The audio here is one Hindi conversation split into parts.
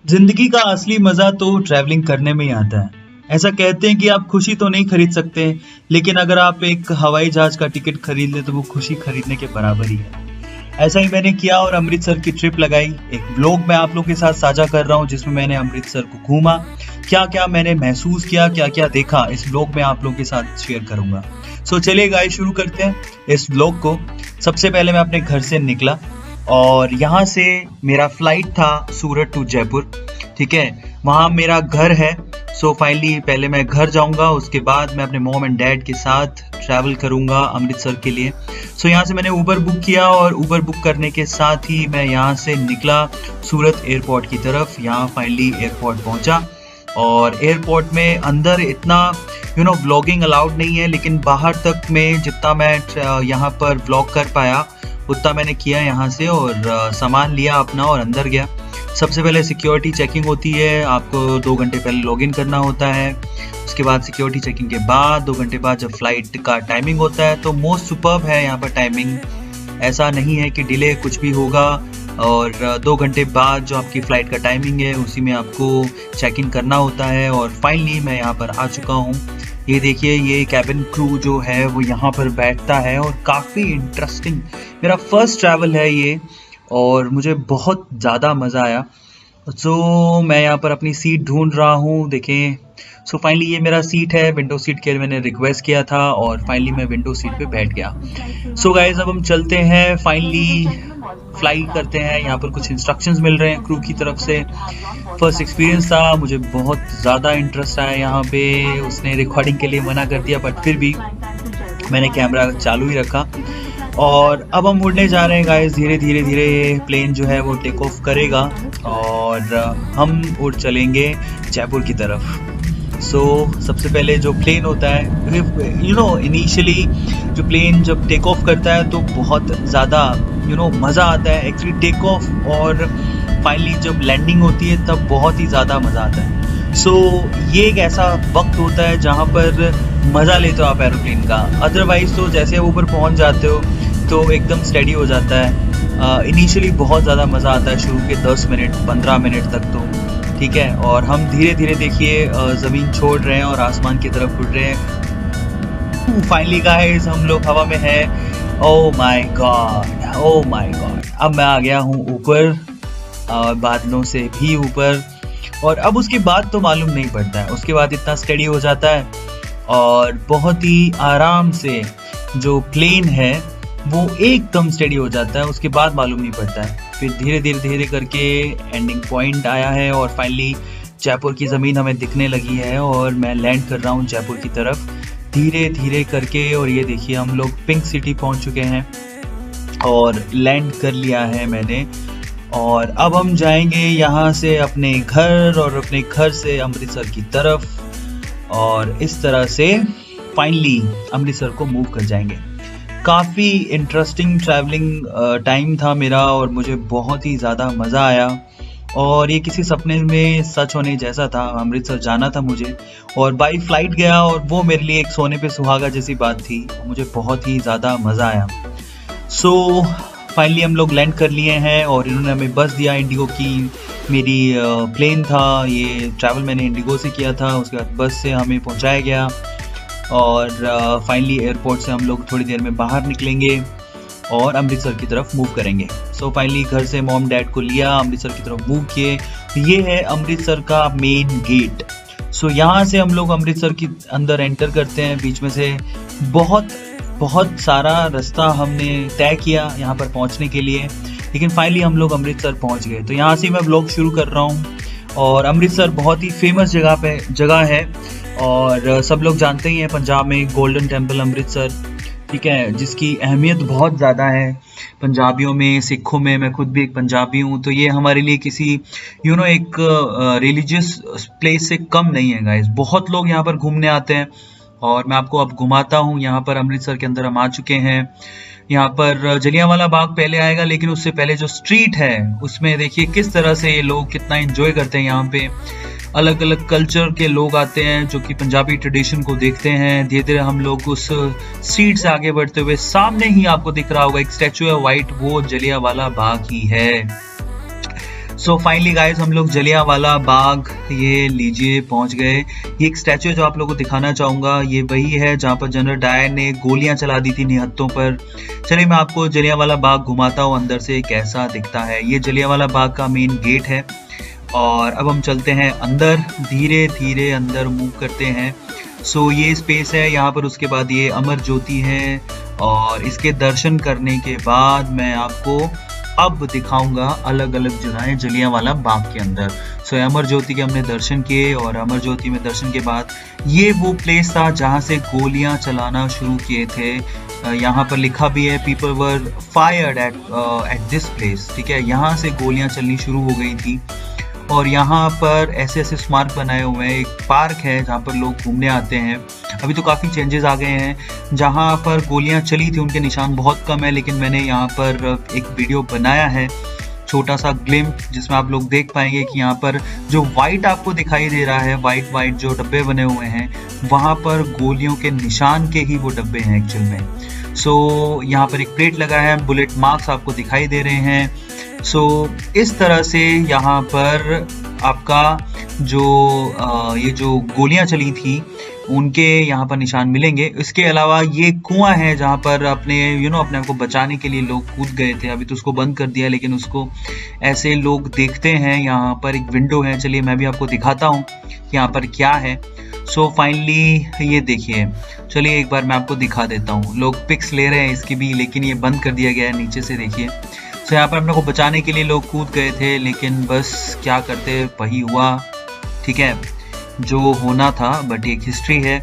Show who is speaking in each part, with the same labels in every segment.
Speaker 1: जिंदगी का असली मजा तो ट्रैवलिंग करने में ही आता है। ऐसा कहते हैं कि आप खुशी तो नहीं खरीद सकते, लेकिन अगर आप एक हवाई जहाज का टिकट खरीद ले तो वो खुशी खरीदने के बराबर ही है। ऐसा ही मैंने किया और अमृतसर की ट्रिप लगाई। एक व्लॉग मैं आप लोगों के साथ साझा कर रहा हूँ जिसमें मैंने अमृतसर को घूमा, क्या क्या मैंने महसूस किया, क्या क्या देखा, इस व्लॉग में आप लोगों के साथ शेयर करूंगा। सो चलिए गाइस, शुरू करते हैं इस व्लॉग को। सबसे पहले मैं अपने घर से निकला और यहाँ से मेरा फ्लाइट था सूरत टू जयपुर। ठीक है, वहाँ मेरा घर है। सो फाइनली पहले मैं घर जाऊंगा, उसके बाद मैं अपने मॉम एंड डैड के साथ ट्रैवल करूंगा अमृतसर के लिए। सो यहाँ से मैंने उबर बुक किया और उबर बुक करने के साथ ही मैं यहाँ से निकला सूरत एयरपोर्ट की तरफ। यहाँ फाइनली एयरपोर्ट पहुंचा और एयरपोर्ट में अंदर इतना व्लॉगिंग अलाउड नहीं है, लेकिन बाहर तक में जितना मैं यहाँ पर व्लॉग कर पाया उतना मैंने किया यहाँ से। और सामान लिया अपना और अंदर गया। सबसे पहले सिक्योरिटी चेकिंग होती है, आपको 2 घंटे पहले लॉगिन करना होता है। उसके बाद सिक्योरिटी चेकिंग के बाद 2 घंटे बाद जब फ्लाइट का टाइमिंग होता है तो मोस्ट सुपर्ब है यहाँ पर टाइमिंग। ऐसा नहीं है कि डिले कुछ भी होगा। और 2 घंटे बाद जो आपकी फ़्लाइट का टाइमिंग है उसी में आपको चेक इन करना होता है। और फाइनली मैं यहाँ पर आ चुका हूँ। ये देखिए, ये कैबिन क्रू जो है वो यहाँ पर बैठता है और काफ़ी इंटरेस्टिंग, मेरा फर्स्ट ट्रैवल है ये और मुझे बहुत ज़्यादा मज़ा आया। सो मैं यहाँ पर अपनी सीट ढूंढ रहा हूँ। देखें, सो फाइनली ये मेरा सीट है। विंडो सीट के लिए मैंने रिक्वेस्ट किया था और फाइनली मैं विंडो सीट पे बैठ गया। सो गाइज, अब हम चलते हैं, फाइनली फ्लाई करते हैं। यहाँ पर कुछ इंस्ट्रक्शंस मिल रहे हैं क्रू की तरफ से। फर्स्ट एक्सपीरियंस था, मुझे बहुत ज़्यादा इंटरेस्ट आया यहाँ पे। उसने रिकॉर्डिंग के लिए मना कर दिया बट फिर भी मैंने कैमरा चालू ही रखा। और अब हम उड़ने जा रहे हैं गाइस। धीरे धीरे धीरे प्लेन जो है वो टेक ऑफ करेगा और हम उड़ चलेंगे जयपुर की तरफ। सो सबसे पहले जो प्लेन होता है, इनिशियली जो प्लेन जब टेक ऑफ करता है तो बहुत ज़्यादा मज़ा आता है एक्चुअली टेक ऑफ। और फाइनली जब लैंडिंग होती है तब बहुत ही ज़्यादा मज़ा आता है। सो ये एक ऐसा वक्त होता है जहाँ पर मज़ा लेते हो आप एरोप्लेन का। अदरवाइज तो जैसे आप ऊपर पहुँच जाते हो तो एकदम स्टेडी हो जाता है। इनिशियली बहुत ज़्यादा मज़ा आता है, शुरू के 10 मिनट 15 मिनट तक तो ठीक है। और हम धीरे धीरे देखिए ज़मीन छोड़ रहे हैं और आसमान की तरफ उड़ रहे हैं। फाइनली गाइस, हम लोग हवा में हैं। Oh my God, oh my God. अब मैं आ गया हूँ ऊपर, बादलों से भी ऊपर। और अब उसके बाद तो मालूम नहीं पड़ता है, उसके बाद इतना स्टेडी हो जाता है और बहुत ही आराम से जो प्लेन है वो एकदम स्टेडी हो जाता है। उसके बाद मालूम नहीं पड़ता है। फिर धीरे धीरे धीरे करके एंडिंग पॉइंट आया है और फाइनली जयपुर की ज़मीन हमें दिखने लगी है और मैं लैंड कर रहा हूँ जयपुर की तरफ धीरे धीरे करके। और ये देखिए, हम लोग पिंक सिटी पहुँच चुके हैं और लैंड कर लिया है मैंने। और अब हम जाएंगे यहाँ से अपने घर और अपने घर से अमृतसर की तरफ और इस तरह से फाइनली अमृतसर को मूव कर जाएंगे। काफ़ी इंटरेस्टिंग ट्रैवलिंग टाइम था मेरा और मुझे बहुत ही ज़्यादा मज़ा आया। और ये किसी सपने में सच होने जैसा था। अमृतसर जाना था मुझे और बाई फ्लाइट गया और वो मेरे लिए एक सोने पे सुहागा जैसी बात थी। मुझे बहुत ही ज़्यादा मज़ा आया। सो फाइनली हम लोग लैंड कर लिए हैं और इन्होंने हमें बस दिया इंडिगो की। मेरी प्लेन था, ये ट्रैवल मैंने इंडिगो से किया था। उसके बाद बस से हमें पहुंचाया गया और फाइनली एयरपोर्ट से हम लोग थोड़ी देर में बाहर निकलेंगे और अमृतसर की तरफ मूव करेंगे। सो फाइनली घर से मॉम डैड को लिया, अमृतसर की तरफ मूव किए। ये है अमृतसर का मेन गेट। सो यहाँ से हम लोग अमृतसर की अंदर एंटर करते हैं। बीच में से बहुत सारा रास्ता हमने तय किया यहाँ पर पहुँचने के लिए, लेकिन फाइनली हम लोग अमृतसर पहुँच गए। तो यहाँ से मैं ब्लॉग शुरू कर रहा हूँ। और अमृतसर बहुत ही फेमस जगह है और सब लोग जानते ही हैं, पंजाब में गोल्डन टेम्पल अमृतसर, ठीक है, जिसकी अहमियत बहुत ज़्यादा है पंजाबियों में, सिखों में। मैं खुद भी एक पंजाबी हूँ, तो ये हमारे लिए किसी एक रिलीजियस प्लेस से कम नहीं है गाइस। बहुत लोग यहाँ पर घूमने आते हैं और मैं आपको अब घुमाता हूँ। यहाँ पर अमृतसर के अंदर हम आ चुके हैं। यहाँ पर जलियांवाला बाग पहले आएगा, लेकिन उससे पहले जो स्ट्रीट है उसमें देखिए किस तरह से ये लोग कितना एंजॉय करते हैं। यहाँ पे अलग अलग कल्चर के लोग आते हैं जो कि पंजाबी ट्रेडिशन को देखते हैं। धीरे धीरे हम लोग उस स्ट्रीट से आगे बढ़ते हुए सामने ही आपको दिख रहा होगा एक स्टैचू है वाइट, वो जलियांवाला बाग ही है। सो फाइनली गाइज हम लोग जलियांवाला बाग ये लीजिए पहुंच गए। ये एक स्टैचू जो आप लोगों को दिखाना चाहूँगा, ये वही है जहाँ पर जनरल डायर ने गोलियां चला दी थी निहत्तों पर। चलिए मैं आपको जलियांवाला बाग घुमाता हूँ अंदर से कैसा दिखता है। ये जलियांवाला बाग का मेन गेट है और अब हम चलते हैं अंदर, धीरे धीरे अंदर मूव करते हैं। सो ये स्पेस है यहाँ पर, उसके बाद ये अमर ज्योति है और इसके दर्शन करने के बाद मैं आपको अब दिखाऊंगा अलग अलग जगहें जलियांवाला बाग के अंदर। सो अमर ज्योति के हमने दर्शन किए और अमर ज्योति में दर्शन के बाद ये वो प्लेस था जहाँ से गोलियां चलाना शुरू किए थे। यहाँ पर लिखा भी है people were fired at this place, ठीक है। यहाँ से गोलियां चलनी शुरू हो गई थी और यहाँ पर ऐसे ऐसे स्मारक बनाए हुए हैं। एक पार्क है जहाँ पर लोग घूमने आते हैं। अभी तो काफ़ी चेंजेस आ गए हैं। जहाँ पर गोलियाँ चली थी उनके निशान बहुत कम है, लेकिन मैंने यहाँ पर एक वीडियो बनाया है, छोटा सा ग्लिम्प, जिसमें आप लोग देख पाएंगे कि यहाँ पर जो वाइट आपको दिखाई दे रहा है, वाइट वाइट जो डब्बे बने हुए हैं, वहाँ पर गोलियों के निशान के ही वो डब्बे हैं एक्चुअल में। सो यहाँ पर एक प्लेट लगा है, बुलेट मार्क्स आपको दिखाई दे रहे हैं। सो इस तरह से यहाँ पर आपका ये जो गोलियां चली थी उनके यहाँ पर निशान मिलेंगे। इसके अलावा ये कुआं है जहाँ पर अपने अपने आप को बचाने के लिए लोग कूद गए थे। अभी तो उसको बंद कर दिया, लेकिन उसको ऐसे लोग देखते हैं। यहाँ पर एक विंडो है, चलिए मैं भी आपको दिखाता हूँ यहाँ पर क्या है। सो फाइनली ये देखिए, चलिए एक बार मैं आपको दिखा देता हूँ। लोग पिक्स ले रहे हैं इसकी भी, लेकिन ये बंद कर दिया गया है नीचे से, देखिए। तो यहाँ पर अपने को बचाने के लिए लोग कूद गए थे, लेकिन बस क्या करते, वही हुआ, ठीक है, जो होना था। बट एक हिस्ट्री है।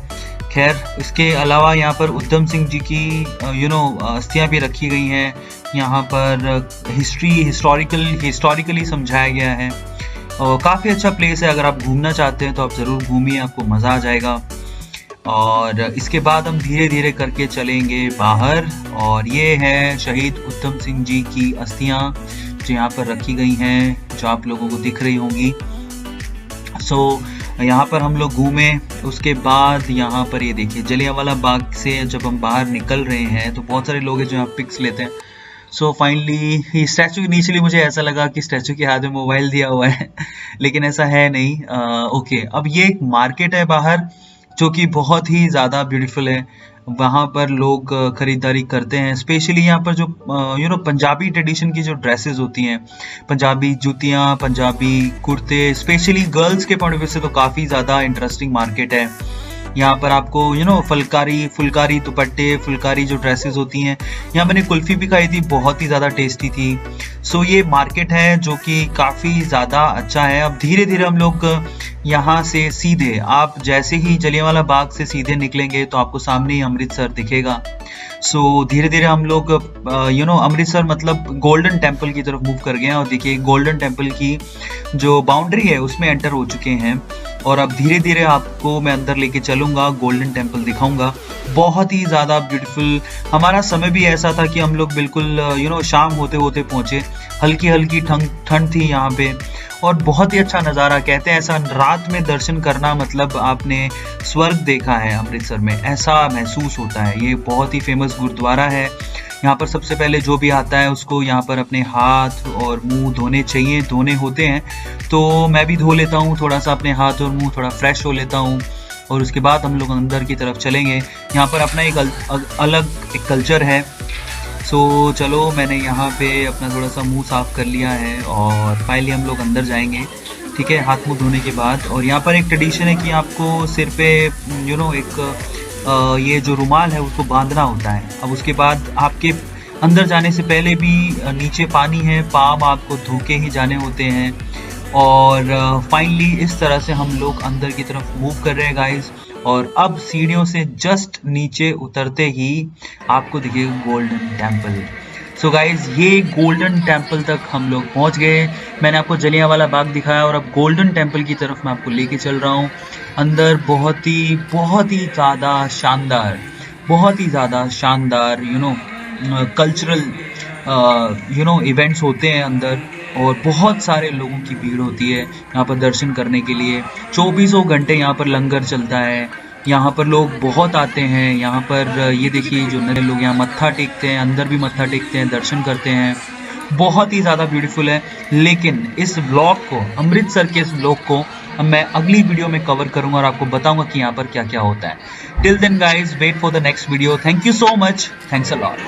Speaker 1: खैर इसके अलावा यहाँ पर उधम सिंह जी की अस्थियाँ भी रखी गई हैं। यहाँ पर हिस्टोरिकली समझाया गया है और काफ़ी अच्छा प्लेस है। अगर आप घूमना चाहते हैं तो आप ज़रूर घूमिए, आपको मज़ा आ जाएगा। और इसके बाद हम धीरे धीरे करके चलेंगे बाहर और ये है शहीद उधम सिंह जी की अस्थियां जो यहाँ पर रखी गई हैं, जो आप लोगों को दिख रही होंगी। सो यहाँ पर हम लोग घूमे। उसके बाद यहाँ पर ये देखिए, जलियांवाला बाग से जब हम बाहर निकल रहे हैं तो बहुत सारे लोग हैं जो यहाँ पिक्स लेते हैं। सो फाइनली स्टैचू इनिशियली मुझे ऐसा लगा कि स्टैचू के हाथ में मोबाइल दिया हुआ है लेकिन ऐसा है नहीं। ओके, अब ये एक मार्केट है बाहर जो कि बहुत ही ज़्यादा ब्यूटीफुल है। वहाँ पर लोग खरीदारी करते हैं। स्पेशली यहाँ पर जो पंजाबी ट्रेडिशन की जो ड्रेसेस होती हैं, पंजाबी जूतियाँ, पंजाबी कुर्ते, स्पेशली गर्ल्स के पॉइंट ऑफ व्यू से तो काफ़ी ज़्यादा इंटरेस्टिंग मार्केट है। यहाँ पर आपको फुलकारी दुपट्टे, फुलकारी जो ड्रेसेस होती हैं। यहाँ मैंने कुल्फ़ी भी खाई थी, बहुत ही ज़्यादा टेस्टी थी। सो ये मार्केट है जो कि काफ़ी ज़्यादा अच्छा है। अब धीरे धीरे हम लोग यहाँ से सीधे, आप जैसे ही जलियांवाला बाग से सीधे निकलेंगे तो आपको सामने ही अमृतसर दिखेगा। सो धीरे धीरे हम लोग अमृतसर मतलब गोल्डन टेम्पल की तरफ मूव कर गए हैं और देखिए गोल्डन टेम्पल की जो बाउंड्री है उसमें एंटर हो चुके हैं। और अब धीरे धीरे आपको मैं अंदर लेके चलूँगा, गोल्डन टेम्पल दिखाऊंगा। बहुत ही ज़्यादा ब्यूटीफुल। हमारा समय भी ऐसा था कि हम लोग बिल्कुल शाम होते होते पहुँचे। हल्की हल्की ठंड थी यहाँ पे और बहुत ही अच्छा नज़ारा। कहते हैं ऐसा रात में दर्शन करना मतलब आपने स्वर्ग देखा है अमृतसर में, ऐसा महसूस होता है। ये बहुत ही फेमस गुरुद्वारा है। यहाँ पर सबसे पहले जो भी आता है उसको यहाँ पर अपने हाथ और मुंह धोने होते हैं। तो मैं भी धो लेता हूँ थोड़ा सा अपने हाथ और मुंह, थोड़ा फ्रेश हो लेता हूँ और उसके बाद हम लोग अंदर की तरफ चलेंगे। यहाँ पर अपना एक अलग कल्चर है। सो चलो, मैंने यहाँ पे अपना थोड़ा सा मुंह साफ कर लिया है और फाइनली हम लोग अंदर जाएंगे, ठीक है, हाथ मुंह धोने के बाद। और यहाँ पर एक ट्रेडिशन है कि आपको सिर पे ये जो रुमाल है उसको बांधना होता है। अब उसके बाद आपके अंदर जाने से पहले भी नीचे पानी है, पाँव आपको धो के ही जाने होते हैं। और फाइनली इस तरह से हम लोग अंदर की तरफ मूव कर रहे हैं गाइस। और अब सीढ़ियों से जस्ट नीचे उतरते ही आपको दिखेगा गोल्डन टेम्पल। सो गाइज, ये गोल्डन टेम्पल तक हम लोग पहुंच गए। मैंने आपको जलियांवाला बाग दिखाया और अब गोल्डन टेम्पल की तरफ मैं आपको लेके चल रहा हूँ। अंदर बहुत ही ज़्यादा शानदार कल्चरल इवेंट्स होते हैं अंदर और बहुत सारे लोगों की भीड़ होती है यहाँ पर दर्शन करने के लिए। 24 घंटे यहाँ पर लंगर चलता है। यहाँ पर लोग बहुत आते हैं। यहाँ पर ये देखिए जो नए लोग यहाँ मत्था टेकते हैं, अंदर भी मत्था टेकते हैं, दर्शन करते हैं। बहुत ही ज़्यादा ब्यूटीफुल है। लेकिन इस व्लॉग को, अमृतसर के इस व्लॉग को मैं अगली वीडियो में कवर करूंगा और आपको बताऊंगा कि यहाँ पर क्या क्या होता है। Till then guys, wait for the next video. Thank you so much, thanks a lot.